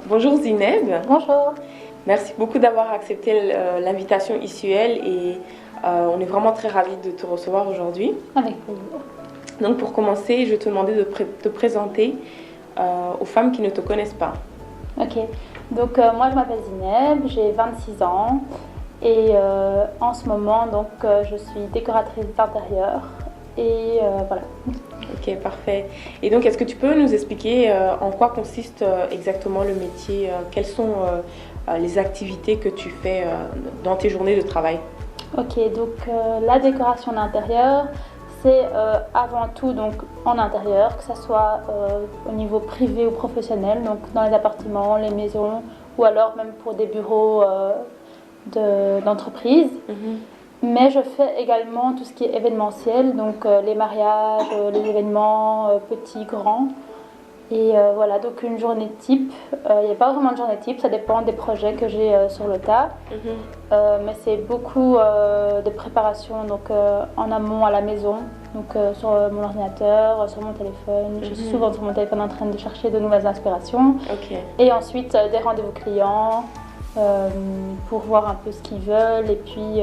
Bonjour Zineb, Bonjour. merci beaucoup d'avoir accepté l'invitation ISUL et on est vraiment très ravis de te recevoir aujourd'hui. Avec plaisir. Donc pour commencer, je vais te demander de te présenter aux femmes qui ne te connaissent pas. Ok, donc moi je m'appelle Zineb, j'ai 26 ans et en ce moment je suis décoratrice d'intérieur et voilà. Ok, parfait. Et donc est-ce que tu peux nous expliquer en quoi consiste exactement le métier, quelles sont les activités que tu fais dans tes journées de travail? Ok, donc la décoration d'intérieur, c'est avant tout donc en intérieur, que ce soit au niveau privé ou professionnel, donc dans les appartements, les maisons ou alors même pour des bureaux d'entreprise. Mais je fais également tout ce qui est événementiel, donc les mariages, les événements petits, grands. Et voilà, donc une journée type, il n'y a pas vraiment de journée type, ça dépend des projets que j'ai sur le tas. Mais c'est beaucoup de préparation donc, en amont à la maison, donc sur mon ordinateur, sur mon téléphone. Je suis souvent sur mon téléphone en train de chercher de nouvelles inspirations. Et ensuite des rendez-vous clients pour voir un peu ce qu'ils veulent. Et puis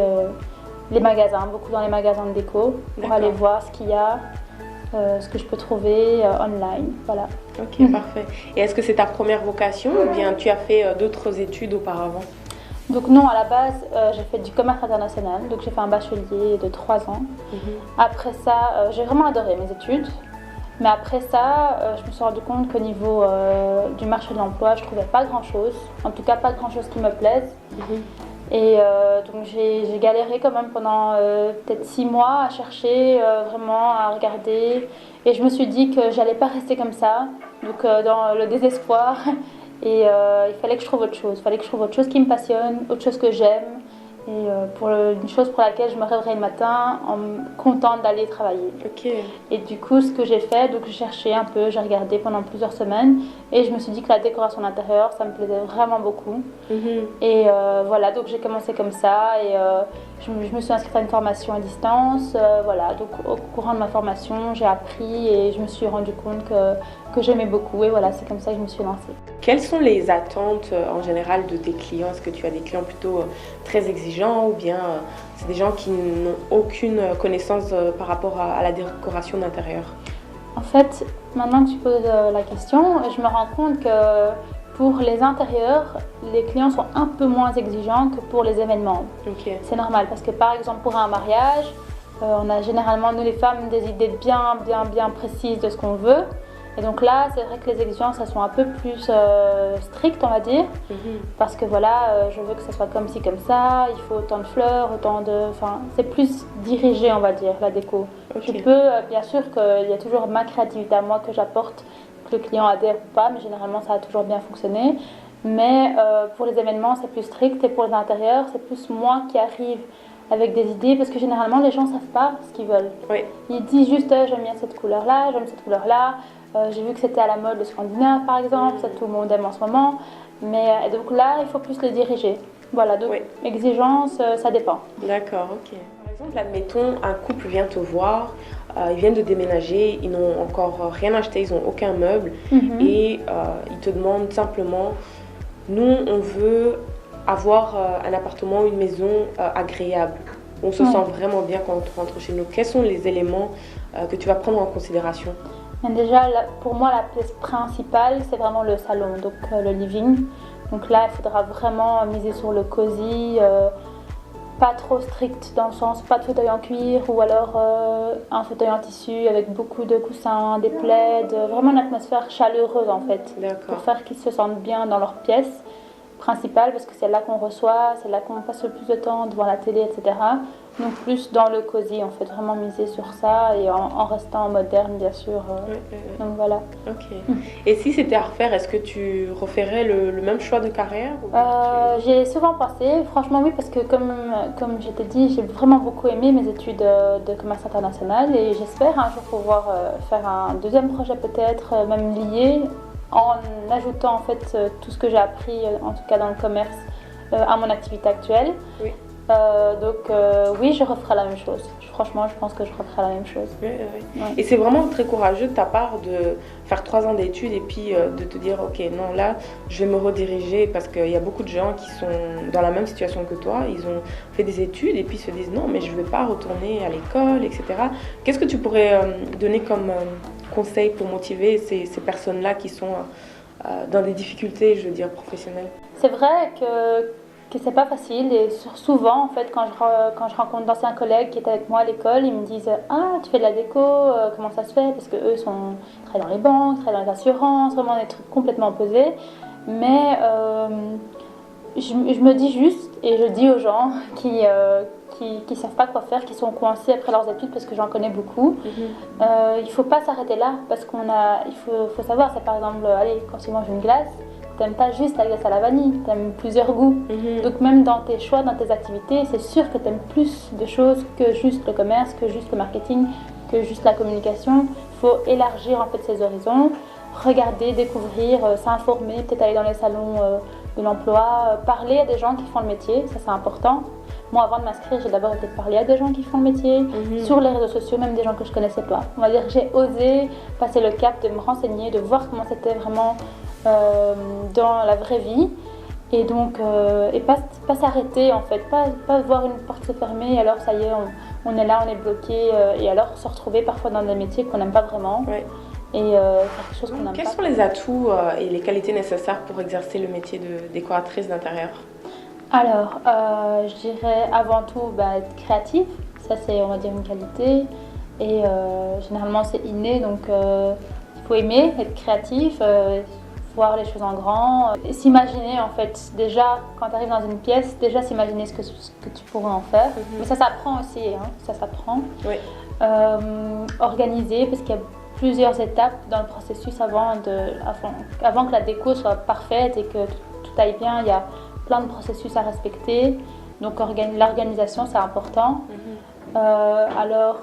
les magasins, beaucoup dans les magasins de déco, pour aller voir ce qu'il y a. Ce que je peux trouver online, voilà. Ok, parfait. Et est-ce que c'est ta première vocation ou bien tu as fait d'autres études auparavant? Donc non, à la base, j'ai fait du commerce international, donc j'ai fait un bachelier de 3 ans. Après ça, j'ai vraiment adoré mes études, mais après ça, je me suis rendu compte qu'au niveau du marché de l'emploi, je trouvais pas grand-chose, en tout cas pas grand-chose qui me plaise. Et donc j'ai galéré quand même pendant peut-être 6 mois à chercher, vraiment à regarder. Et je me suis dit que j'allais pas rester comme ça, donc dans le désespoir. Et il fallait que je trouve autre chose. Il fallait que je trouve autre chose qui me passionne, autre chose que j'aime. Et une chose pour laquelle je me réveillerai le matin en contente d'aller travailler. Et du coup, ce que j'ai fait, donc j'ai cherché un peu, j'ai regardé pendant plusieurs semaines et je me suis dit que la décoration d'intérieur, ça me plaisait vraiment beaucoup. Et voilà, donc j'ai commencé comme ça et je me suis inscrite à une formation à distance. Voilà, donc au courant de ma formation, j'ai appris et je me suis rendu compte que j'aimais beaucoup. Et voilà, c'est comme ça que je me suis lancée. Quelles sont les attentes en général de tes clients? Est-ce que tu as des clients plutôt très exigeants ou bien c'est des gens qui n'ont aucune connaissance par rapport à la décoration d'intérieur? En fait, maintenant que tu poses la question, je me rends compte que pour les intérieurs, les clients sont un peu moins exigeants que pour les événements. C'est normal parce que par exemple pour un mariage, on a généralement, nous les femmes, des idées bien précises de ce qu'on veut. Et donc là, c'est vrai que les exigences, elles sont un peu plus strictes, on va dire. Parce que voilà, je veux que ça soit comme ci, comme ça, il faut autant de fleurs, Enfin, c'est plus dirigé, on va dire, la déco. Je peux, bien sûr qu'il y a toujours ma créativité à moi que j'apporte, que le client adhère ou pas, mais généralement, ça a toujours bien fonctionné. Mais pour les événements, c'est plus strict. Et pour les intérieurs, c'est plus moi qui arrive avec des idées, parce que généralement, les gens ne savent pas ce qu'ils veulent. Ils disent juste, j'aime bien cette couleur-là, j'aime cette couleur-là. J'ai vu que c'était à la mode le scandinave par exemple, ça tout le monde aime en ce moment. Mais donc là, il faut plus les diriger. Voilà, donc exigence, ça dépend. D'accord, ok. Par exemple, admettons, un couple vient te voir, ils viennent de déménager, ils n'ont encore rien acheté, ils n'ont aucun meuble et ils te demandent simplement, nous on veut avoir un appartement, une maison agréable. On se sent vraiment bien quand on rentre chez nous. Quels sont les éléments que tu vas prendre en considération? Déjà, pour moi, la pièce principale, c'est vraiment le salon, donc le living. Donc là, il faudra vraiment miser sur le cosy, pas trop strict dans le sens pas de fauteuil en cuir ou alors un fauteuil en tissu avec beaucoup de coussins, des plaids, vraiment une atmosphère chaleureuse en fait, pour faire qu'ils se sentent bien dans leur pièce principale parce que c'est là qu'on reçoit, c'est là qu'on passe le plus de temps devant la télé, etc. Donc plus dans le cosy, en fait, vraiment miser sur ça et en restant moderne, bien sûr. Donc voilà. Et si c'était à refaire, est-ce que tu referais le même choix de carrière J'y ai souvent pensé, franchement oui, parce que comme je t'ai dit, j'ai vraiment beaucoup aimé mes études de commerce international et j'espère un jour pouvoir faire un deuxième projet peut-être, même lié, en ajoutant en fait tout ce que j'ai appris, en tout cas dans le commerce, à mon activité actuelle. Oui, je referai la même chose. Franchement, je pense que je referai la même chose. Oui. Ouais. Et c'est vraiment très courageux de ta part de faire 3 ans d'études et puis de te dire, ok, non, là, je vais me rediriger parce qu'il y a beaucoup de gens qui sont dans la même situation que toi. Ils ont fait des études et puis se disent, non, mais je ne vais pas retourner à l'école, etc. Qu'est-ce que tu pourrais donner comme conseil pour motiver ces personnes-là qui sont dans des difficultés, je veux dire, professionnelles? C'est vrai que c'est pas facile et souvent en fait quand je rencontre d'anciens collègues qui étaient avec moi à l'école, ils me disent ah tu fais de la déco, comment ça se fait, parce que eux travaillent dans les banques, travaillent dans les assurances, vraiment des trucs complètement opposés, mais je me dis juste et je dis aux gens qui savent pas quoi faire, qui sont coincés après leurs études, parce que j'en connais beaucoup, il faut pas s'arrêter là, parce il faut savoir, c'est par exemple allez, quand tu manges une glace, t'aimes pas juste la glace à la vanille, t'aimes plusieurs goûts. Donc même dans tes choix, dans tes activités, c'est sûr que t'aimes plus de choses que juste le commerce, que juste le marketing, que juste la communication. Il faut élargir en fait ses horizons, regarder, découvrir, s'informer, peut-être aller dans les salons de l'emploi, parler à des gens qui font le métier, ça c'est important. Moi, avant de m'inscrire, j'ai d'abord été parler à des gens qui font le métier, sur les réseaux sociaux, même des gens que je connaissais pas. On va dire que j'ai osé passer le cap de me renseigner, de voir comment c'était vraiment dans la vraie vie, et donc et pas s'arrêter en fait, pas voir une porte se fermer et alors ça y est, on est là, on est bloqué, et alors se retrouver parfois dans des métiers qu'on n'aime pas vraiment. Ouais. Et faire quelque chose qu'on n'aime pas. Quels sont les atouts et les qualités nécessaires pour exercer le métier de décoratrice d'intérieur? Alors, je dirais avant tout être créatif, ça c'est on va dire une qualité, et généralement c'est inné, donc il faut aimer être créatif, voir les choses en grand, s'imaginer en fait, déjà quand tu arrives dans une pièce, déjà s'imaginer ce que tu pourrais en faire, mais ça s'apprend aussi, hein, ça s'apprend. Oui. Organiser, parce qu'il y a plusieurs étapes dans le processus avant que la déco soit parfaite et que tout aille bien, il y a plein de processus à respecter, donc l'organisation c'est important. Alors,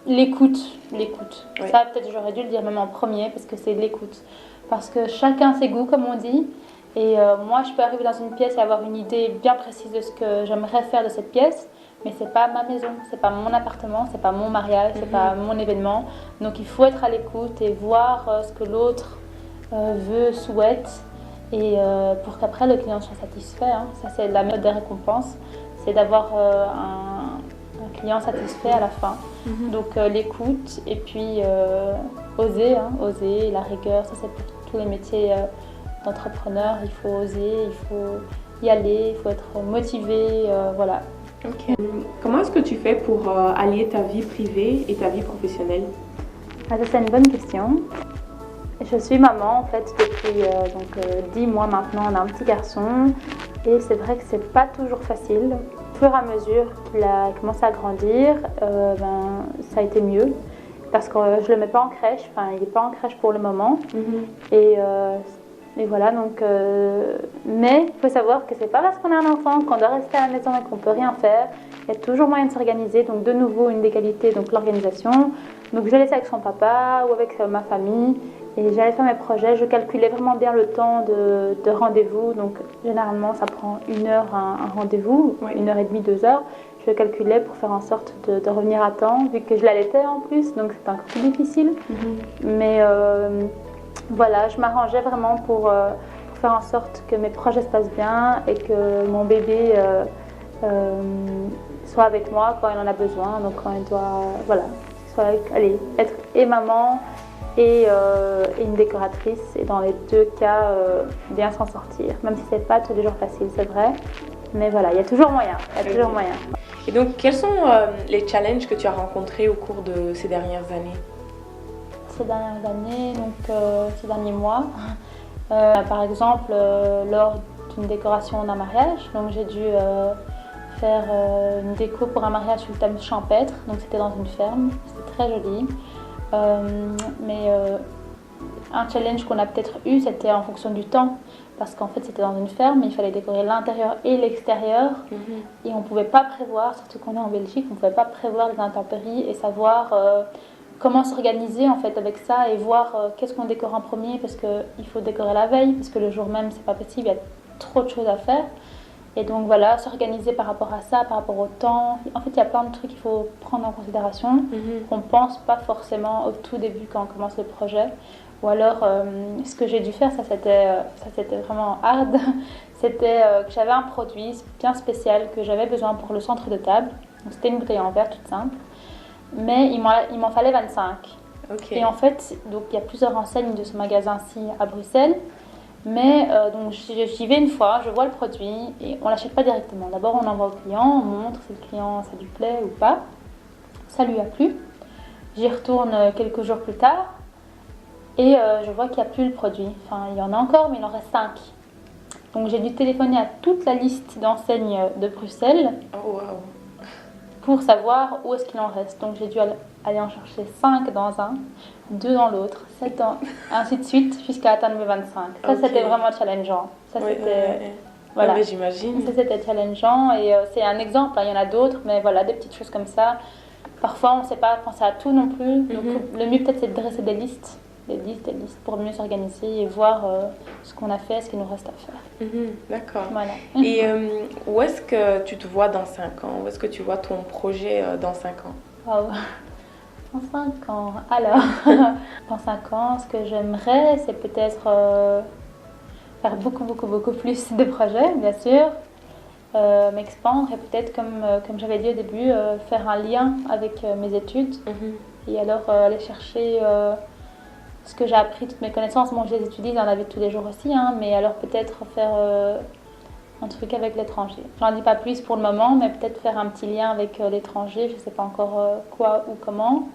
l'écoute. Oui. Ça peut-être j'aurais dû le dire même en premier, parce que c'est l'écoute. Parce que chacun ses goûts, comme on dit. Et moi, je peux arriver dans une pièce et avoir une idée bien précise de ce que j'aimerais faire de cette pièce, mais c'est pas ma maison, c'est pas mon appartement, c'est pas mon mariage, c'est pas mon événement. Donc il faut être à l'écoute et voir ce que l'autre veut, souhaite, et pour qu'après le client soit satisfait. Hein. Ça, c'est la méthode des récompenses, c'est d'avoir un client satisfait à la fin. Donc l'écoute, et puis oser, la rigueur, ça c'est pour tous les métiers d'entrepreneur, il faut oser, il faut y aller, il faut être motivé, voilà. Ok. Comment est-ce que tu fais pour allier ta vie privée et ta vie professionnelle? Ça c'est une bonne question. Je suis maman en fait depuis 10 mois maintenant, on a un petit garçon, et c'est vrai que c'est pas toujours facile. Au fur et à mesure qu'il a commencé à grandir, ça a été mieux, parce que je le mets pas en crèche, il n'est pas en crèche pour le moment, et voilà, donc mais il faut savoir que c'est pas parce qu'on a un enfant qu'on doit rester à la maison et qu'on peut rien faire. Il y a toujours moyen de s'organiser, donc de nouveau une des qualités, donc l'organisation. Donc je laissais avec son papa ou avec ma famille, et j'allais faire mes projets. Je calculais vraiment bien le temps de rendez-vous, donc généralement ça prend 1 heure un rendez-vous, 1h30, 2 heures. Je calculais pour faire en sorte de revenir à temps, vu que je l'allaitais en plus, donc c'était encore plus difficile. Mais voilà, je m'arrangeais vraiment pour faire en sorte que mes projets se passent bien et que mon bébé soit avec moi quand il en a besoin, donc quand il doit, être et maman et une décoratrice, et dans les 2 cas bien s'en sortir, même si c'est pas tous les jours facile, c'est vrai, mais voilà, il y a toujours moyen, Et donc quels sont les challenges que tu as rencontrés au cours de ces dernières années? Ces dernières années, donc ces derniers mois, par exemple lors d'une décoration d'un mariage, donc j'ai dû faire une déco pour un mariage sur le thème champêtre, donc c'était dans une ferme, c'était très joli. Mais un challenge qu'on a peut-être eu, c'était en fonction du temps, parce qu'en fait c'était dans une ferme, il fallait décorer l'intérieur et l'extérieur, et on ne pouvait pas prévoir, surtout qu'on est en Belgique, on ne pouvait pas prévoir les intempéries et savoir comment s'organiser en fait avec ça, et voir qu'est-ce qu'on décore en premier, parce qu'il faut décorer la veille, parce que le jour même c'est pas possible, il y a trop de choses à faire. Et donc voilà, s'organiser par rapport à ça, par rapport au temps. En fait, il y a plein de trucs qu'il faut prendre en considération qu'on ne pense pas forcément au tout début quand on commence le projet. Ou alors, ce que j'ai dû faire, ça c'était vraiment hard, c'était que j'avais un produit bien spécial que j'avais besoin pour le centre de table. Donc, c'était une bouteille en verre toute simple, mais il m'en fallait 25. Okay. Et en fait, donc, il y a plusieurs enseignes de ce magasin-ci à Bruxelles, mais donc j'y vais une fois, je vois le produit et on ne l'achète pas directement. D'abord, on envoie au client, on montre si le client ça lui plaît ou pas. Ça lui a plu. J'y retourne quelques jours plus tard. Et je vois qu'il n'y a plus le produit. Enfin, il y en a encore, mais il en reste 5. Donc j'ai dû téléphoner à toute la liste d'enseignes de Bruxelles pour savoir où est-ce qu'il en reste. Donc j'ai dû aller en chercher 5 dans un, 2 dans l'autre, 7 dans... ainsi de suite, jusqu'à atteindre mes 25. Ça, c'était vraiment challengeant. Ça, c'était... Voilà. Ouais, j'imagine. Ça, c'était challengeant. Et c'est un exemple, hein, il y en a d'autres, mais voilà, des petites choses comme ça. Parfois, on ne sait pas penser à tout non plus. Donc le mieux, peut-être, c'est de dresser des listes pour mieux s'organiser et voir ce qu'on a fait, ce qu'il nous reste à faire. D'accord. Voilà. Et où est-ce que tu te vois dans 5 ans? Où est-ce que tu vois ton projet dans 5 ans? Wow. Dans 5 ans. Alors, dans 5 ans, ce que j'aimerais, c'est peut-être faire beaucoup plus de projets, bien sûr. M'expandre et peut-être, comme j'avais dit au début, faire un lien avec mes études. Et alors aller chercher... ce que j'ai appris, toutes mes connaissances, bon, je les étudie dans la vie de tous les jours aussi, hein, mais alors peut-être faire un truc avec l'étranger. J'en dis pas plus pour le moment, mais peut-être faire un petit lien avec l'étranger, je sais pas encore quoi ou comment,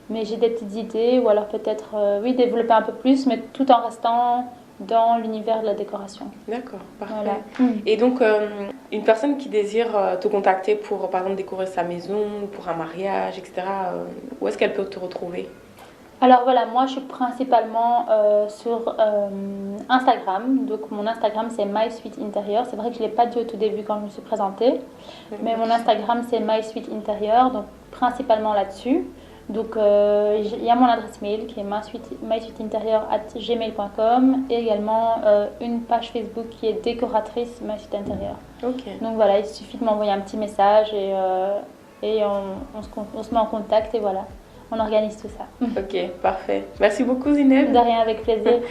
mais j'ai des petites idées, ou alors peut-être, oui, développer un peu plus, mais tout en restant dans l'univers de la décoration. D'accord, parfait. Voilà. Et donc, une personne qui désire te contacter pour, par exemple, décorer sa maison, pour un mariage, etc., où est-ce qu'elle peut te retrouver? Alors voilà, moi je suis principalement sur Instagram. Donc mon Instagram c'est MySuiteIntérieur. C'est vrai que je ne l'ai pas dit au tout début quand je me suis présentée. Mais mon Instagram c'est MySuiteIntérieur, donc principalement là-dessus. Donc il y a mon adresse mail qui est mysuiteintérieur@gmail.com et également une page Facebook qui est décoratrice MySuiteIntérieur. Donc voilà, il suffit de m'envoyer un petit message et on se met en contact et voilà. On organise tout ça. Ok, parfait. Merci beaucoup Zineb. De rien, avec plaisir.